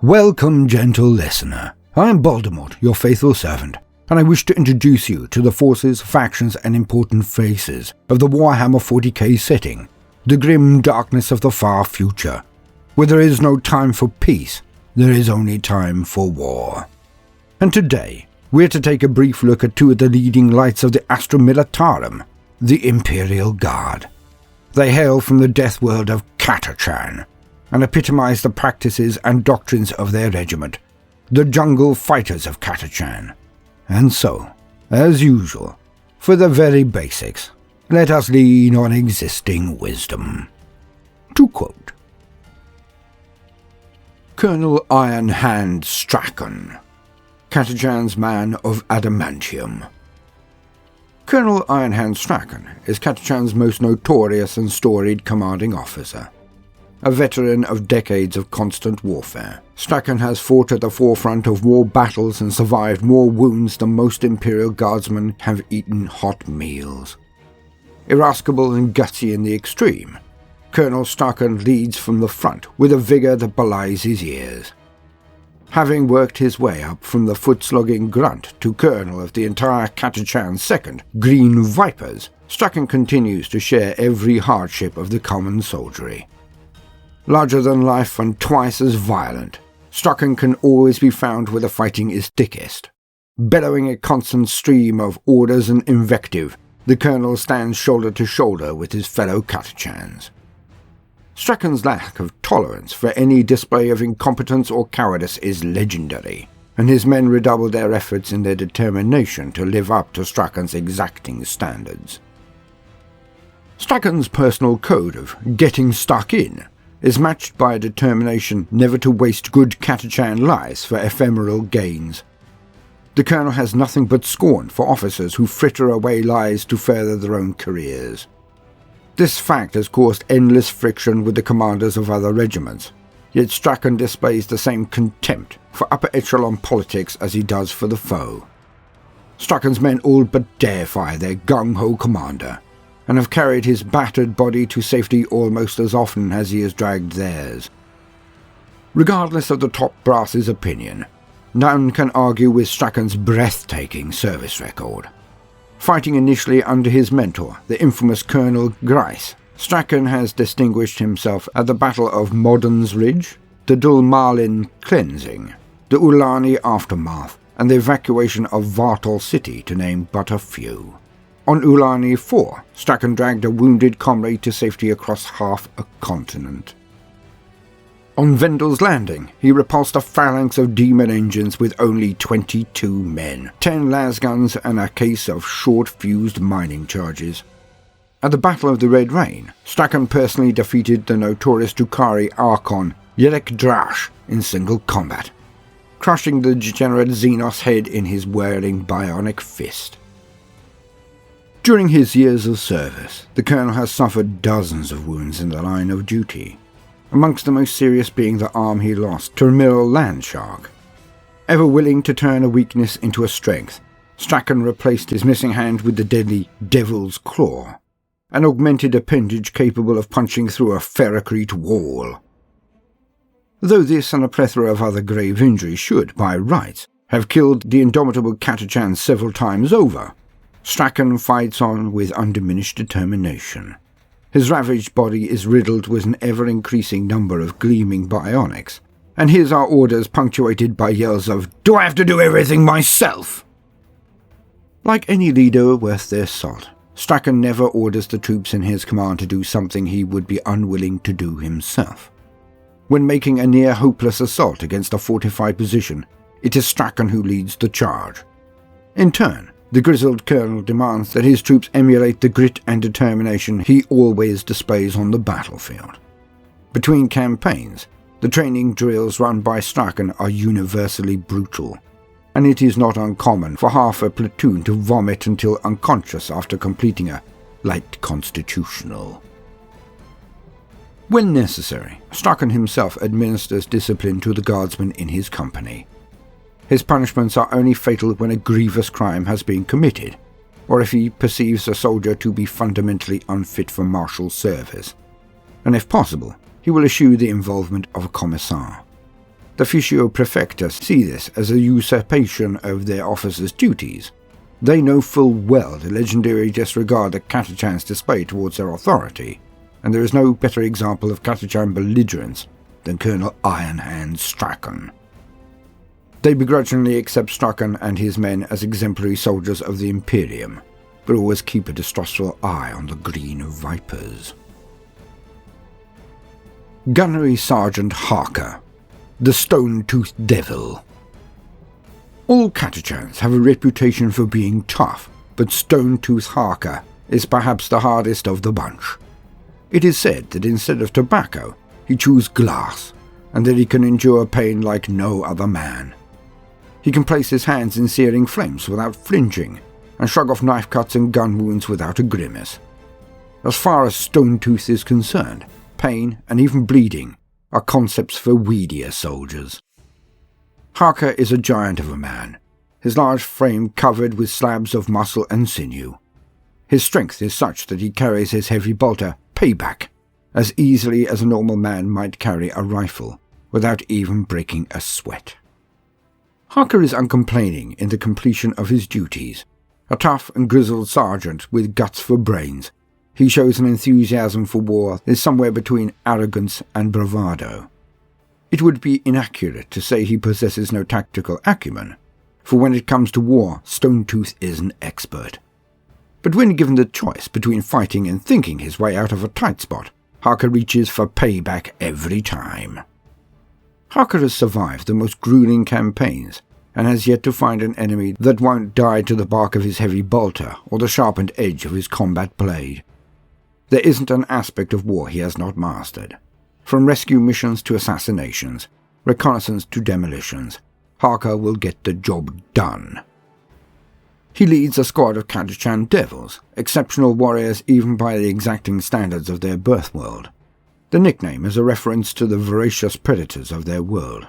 Welcome, gentle listener. I am Baldermort, your faithful servant, and I wish to introduce you to the forces, factions, and important faces of the Warhammer 40k setting, the grim darkness of the far future. Where there is no time for peace, there is only time for war. And today, we're to take a brief look at two of the leading lights of the Astra Militarum, the Imperial Guard. They hail from the death world of Catachan, and epitomize the practices and doctrines of their regiment, the jungle fighters of Catachan. And so, as usual, for the very basics, let us lean on existing wisdom. To quote, Colonel Ironhand Strachen, Catachan's man of adamantium. Colonel Ironhand Straken is Catachan's most notorious and storied commanding officer. A veteran of decades of constant warfare, Straken has fought at the forefront of war battles and survived more wounds than most Imperial Guardsmen have eaten hot meals. Irascible and gutsy in the extreme, Colonel Straken leads from the front with a vigour that belies his years. Having worked his way up from the foot-slogging grunt to colonel of the entire Catachan's 2nd Green Vipers, Straken continues to share every hardship of the common soldiery. Larger than life and twice as violent, Straken can always be found where the fighting is thickest. Bellowing a constant stream of orders and invective, the colonel stands shoulder to shoulder with his fellow Catachans. Straken's lack of tolerance for any display of incompetence or cowardice is legendary, and his men redouble their efforts in their determination to live up to Straken's exacting standards. Straken's personal code of getting stuck in is matched by a determination never to waste good Catachan lives for ephemeral gains. The colonel has nothing but scorn for officers who fritter away lives to further their own careers. This fact has caused endless friction with the commanders of other regiments, yet Straken displays the same contempt for upper echelon politics as he does for the foe. Straken's men all but deify their gung-ho commander, and have carried his battered body to safety almost as often as he has dragged theirs. Regardless of the top brass's opinion, none can argue with Straken's breathtaking service record. Fighting initially under his mentor, the infamous Colonel Grice, Straken has distinguished himself at the Battle of Modden's Ridge, the Dulmalin Cleansing, the Ulani Aftermath, and the evacuation of Vartal City, to name but a few. On Ulani 4, Straken dragged a wounded comrade to safety across half a continent. On Vendal's Landing, he repulsed a phalanx of demon engines with only 22 men, 10 lasguns and a case of short-fused mining charges. At the Battle of the Red Rain, Straken personally defeated the notorious Drukhari Archon Yerek Drash in single combat, crushing the degenerate Xenos head in his whirling bionic fist. During his years of service, the colonel has suffered dozens of wounds in the line of duty, amongst the most serious being the arm he lost to Admiral Landshark. Ever willing to turn a weakness into a strength, Straken replaced his missing hand with the deadly Devil's Claw, an augmented appendage capable of punching through a ferrocrete wall. Though this and a plethora of other grave injuries should, by rights, have killed the indomitable Catachan several times over, Straken fights on with undiminished determination. His ravaged body is riddled with an ever-increasing number of gleaming bionics, and his are orders punctuated by yells of, "Do I have to do everything myself?" Like any leader worth their salt, Straken never orders the troops in his command to do something he would be unwilling to do himself. When making a near-hopeless assault against a fortified position, it is Straken who leads the charge. In turn, the grizzled colonel demands that his troops emulate the grit and determination he always displays on the battlefield. Between campaigns, the training drills run by Straken are universally brutal, and it is not uncommon for half a platoon to vomit until unconscious after completing a light constitutional. When necessary, Straken himself administers discipline to the guardsmen in his company. His punishments are only fatal when a grievous crime has been committed, or if he perceives a soldier to be fundamentally unfit for martial service, and if possible, he will eschew the involvement of a commissar. The Officio Prefecta see this as a usurpation of their officers' duties. They know full well the legendary disregard that Catachans display towards their authority, and there is no better example of Catachan belligerence than Colonel Ironhand Straken. They begrudgingly accept Straken and his men as exemplary soldiers of the Imperium, but always keep a distrustful eye on the Green Vipers. Gunnery Sergeant Harker, the Stone-Toothed Devil. All Catachans have a reputation for being tough, but Stone-Toothed Harker is perhaps the hardest of the bunch. It is said that instead of tobacco, he chews glass, and that he can endure pain like no other man. He can place his hands in searing flames without flinching, and shrug off knife cuts and gun wounds without a grimace. As far as Stone-Tooth is concerned, pain and even bleeding are concepts for weedier soldiers. Harker is a giant of a man, his large frame covered with slabs of muscle and sinew. His strength is such that he carries his heavy bolter, Payback, as easily as a normal man might carry a rifle, without even breaking a sweat. Harker is uncomplaining in the completion of his duties. A tough and grizzled sergeant with guts for brains, he shows an enthusiasm for war that is somewhere between arrogance and bravado. It would be inaccurate to say he possesses no tactical acumen, for when it comes to war, Stone-Tooth is an expert. But when given the choice between fighting and thinking his way out of a tight spot, Harker reaches for payback every time. Harker has survived the most grueling campaigns, and has yet to find an enemy that won't die to the bark of his heavy bolter or the sharpened edge of his combat blade. There isn't an aspect of war he has not mastered. From rescue missions to assassinations, reconnaissance to demolitions, Harker will get the job done. He leads a squad of Catachan Devils, exceptional warriors even by the exacting standards of their birthworld. The nickname is a reference to the voracious predators of their world.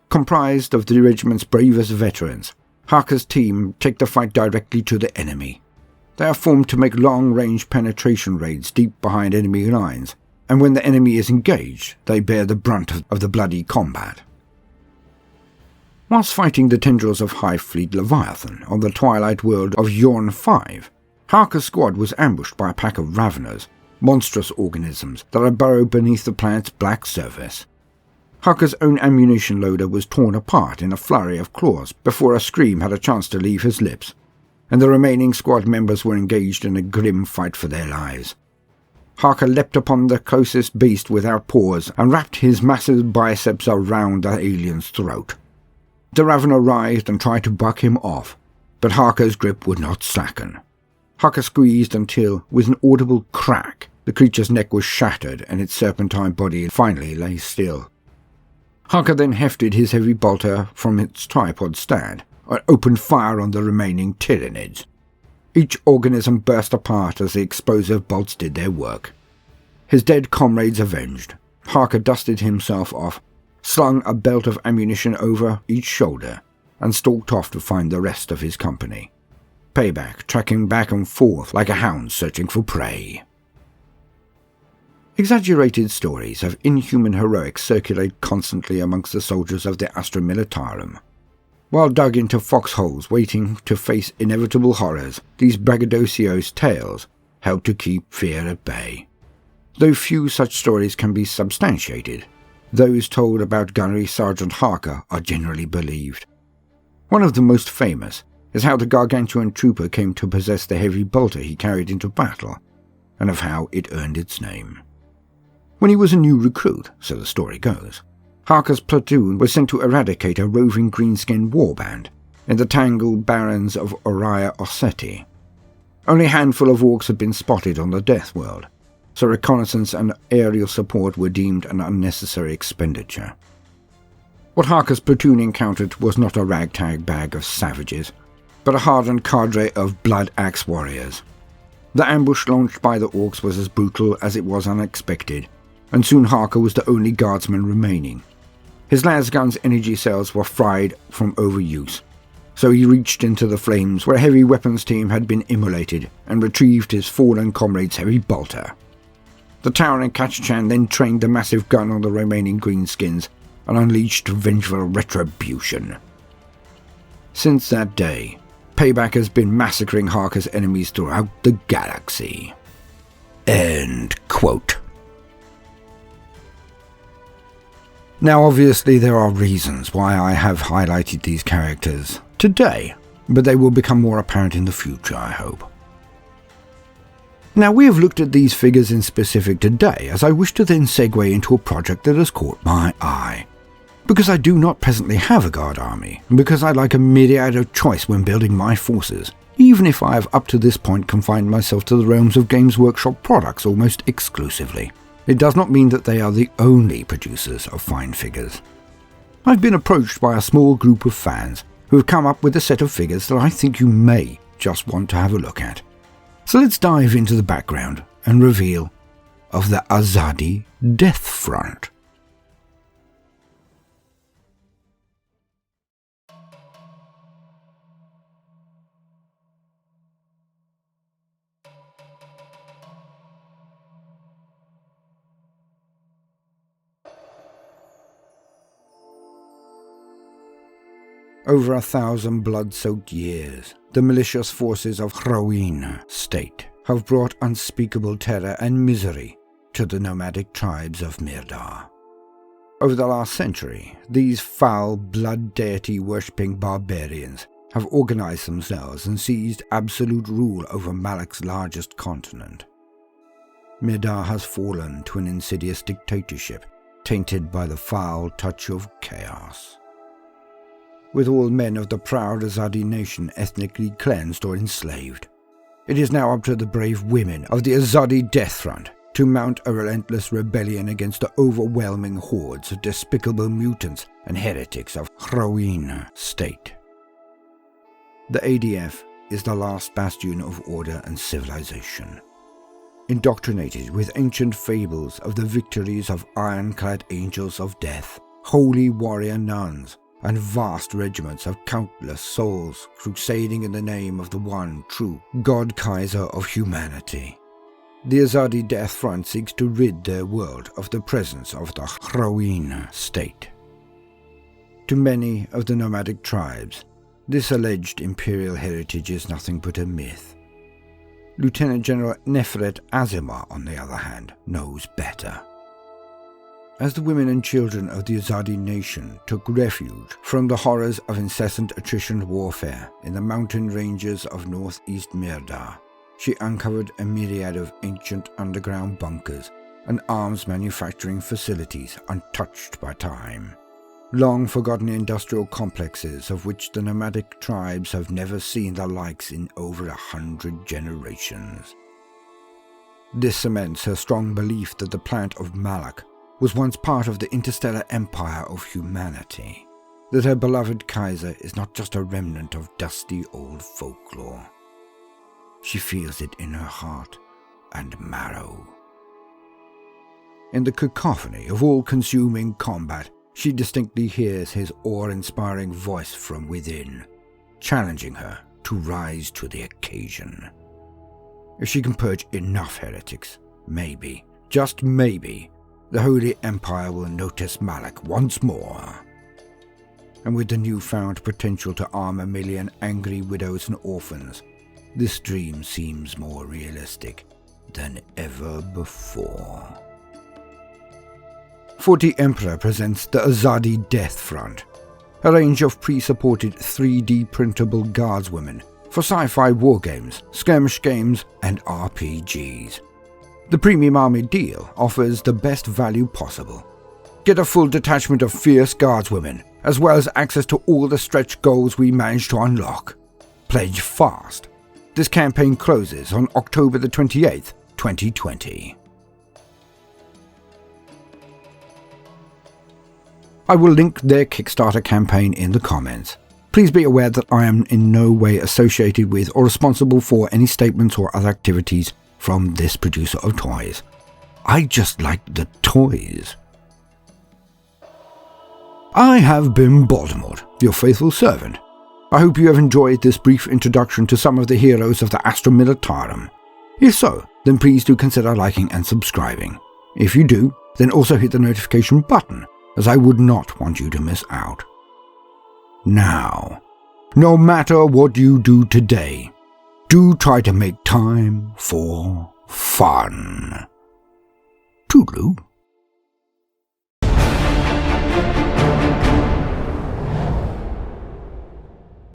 Comprised of the regiment's bravest veterans, Harker's team take the fight directly to the enemy. They are formed to make long-range penetration raids deep behind enemy lines, and when the enemy is engaged, they bear the brunt of the bloody combat. Whilst fighting the tendrils of Hive Fleet Leviathan on the twilight world of Yorn 5, Harker's squad was ambushed by a pack of Raveners, monstrous organisms that are burrowed beneath the planet's black surface. Harker's own ammunition loader was torn apart in a flurry of claws before a scream had a chance to leave his lips, and the remaining squad members were engaged in a grim fight for their lives. Harker leapt upon the closest beast without pause and wrapped his massive biceps around the alien's throat. The Ravener writhed and tried to buck him off, but Harker's grip would not slacken. Harker squeezed until, with an audible crack, the creature's neck was shattered and its serpentine body finally lay still. Harker then hefted his heavy bolter from its tripod stand and opened fire on the remaining Tyranids. Each organism burst apart as the explosive bolts did their work. His dead comrades avenged, Harker dusted himself off, slung a belt of ammunition over each shoulder, and stalked off to find the rest of his company. Payback tracking back and forth like a hound searching for prey. Exaggerated stories of inhuman heroics circulate constantly amongst the soldiers of the Astra Militarum. While dug into foxholes waiting to face inevitable horrors, these braggadocios' tales help to keep fear at bay. Though few such stories can be substantiated, those told about Gunnery Sergeant Harker are generally believed. One of the most famous is how the gargantuan trooper came to possess the heavy bolter he carried into battle, and of how it earned its name. When he was a new recruit, so the story goes, Harker's platoon was sent to eradicate a roving greenskin warband in the tangled barrens of Oriya Osseti. Only a handful of orcs had been spotted on the Death World, so reconnaissance and aerial support were deemed an unnecessary expenditure. What Harker's platoon encountered was not a ragtag bag of savages, but a hardened cadre of blood-axe warriors. The ambush launched by the orcs was as brutal as it was unexpected, and soon Harker was the only guardsman remaining. His lasgun's energy cells were fried from overuse, so he reached into the flames where a heavy weapons team had been immolated and retrieved his fallen comrade's heavy bolter. The towering Catachan then trained the massive gun on the remaining greenskins, and unleashed vengeful retribution. Since that day, Payback has been massacring Harker's enemies throughout the galaxy. End quote. Now obviously there are reasons why I have highlighted these characters today, but they will become more apparent in the future, I hope. Now we have looked at these figures in specific today, as I wish to then segue into a project that has caught my eye. Because I do not presently have a guard army, and because I like a myriad of choice when building my forces, even if I have up to this point confined myself to the realms of Games Workshop products almost exclusively. It does not mean that they are the only producers of fine figures. I've been approached by a small group of fans who have come up with a set of figures that I think you may just want to have a look at. So let's dive into the background and reveal of the Azadi Death Front. Over 1,000 blood-soaked years, the malicious forces of Hroin state have brought unspeakable terror and misery to the nomadic tribes of Mirdar. Over the last century, these foul blood deity worshipping barbarians have organized themselves and seized absolute rule over Malak's largest continent. Mirdar has fallen to an insidious dictatorship tainted by the foul touch of chaos. With all men of the proud Azadi nation ethnically cleansed or enslaved, it is now up to the brave women of the Azadi Death Front to mount a relentless rebellion against the overwhelming hordes of despicable mutants and heretics of Hroin state. The ADF is the last bastion of order and civilization. Indoctrinated with ancient fables of the victories of ironclad angels of death, holy warrior nuns, and vast regiments of countless souls crusading in the name of the one true God Kaiser of humanity. The Azadi Death Front seeks to rid their world of the presence of the Hroin state. To many of the nomadic tribes, this alleged imperial heritage is nothing but a myth. Lieutenant General Nefret Azimar, on the other hand, knows better. As the women and children of the Azadi nation took refuge from the horrors of incessant attrition warfare in the mountain ranges of northeast Mirdar, she uncovered a myriad of ancient underground bunkers and arms manufacturing facilities untouched by time. Long-forgotten industrial complexes of which the nomadic tribes have never seen the likes in over 100 generations. This cements her strong belief that the planet of Malak was once part of the interstellar empire of humanity, that her beloved Kaiser is not just a remnant of dusty old folklore. She feels it in her heart and marrow. In the cacophony of all-consuming combat, she distinctly hears his awe-inspiring voice from within, challenging her to rise to the occasion. If she can purge enough heretics, maybe, just maybe, the Holy Empire will notice Malak once more. And with the newfound potential to arm 1 million angry widows and orphans, this dream seems more realistic than ever before. 40 Emperor presents the Azadi Death Front, a range of pre-supported 3D printable guardswomen for sci-fi wargames, skirmish games, and RPGs. The Premium Army deal offers the best value possible. Get a full detachment of fierce guardswomen, as well as access to all the stretch goals we managed to unlock. Pledge fast. This campaign closes on October the 28th, 2020. I will link their Kickstarter campaign in the comments. Please be aware that I am in no way associated with or responsible for any statements or other activities from this producer of toys. I just like the toys. I have been Baldermort, your faithful servant. I hope you have enjoyed this brief introduction to some of the heroes of the Astra Militarum. If so, then please do consider liking and subscribing. If you do, then also hit the notification button as I would not want you to miss out. Now, no matter what you do today, do try to make time for fun. Toodaloo.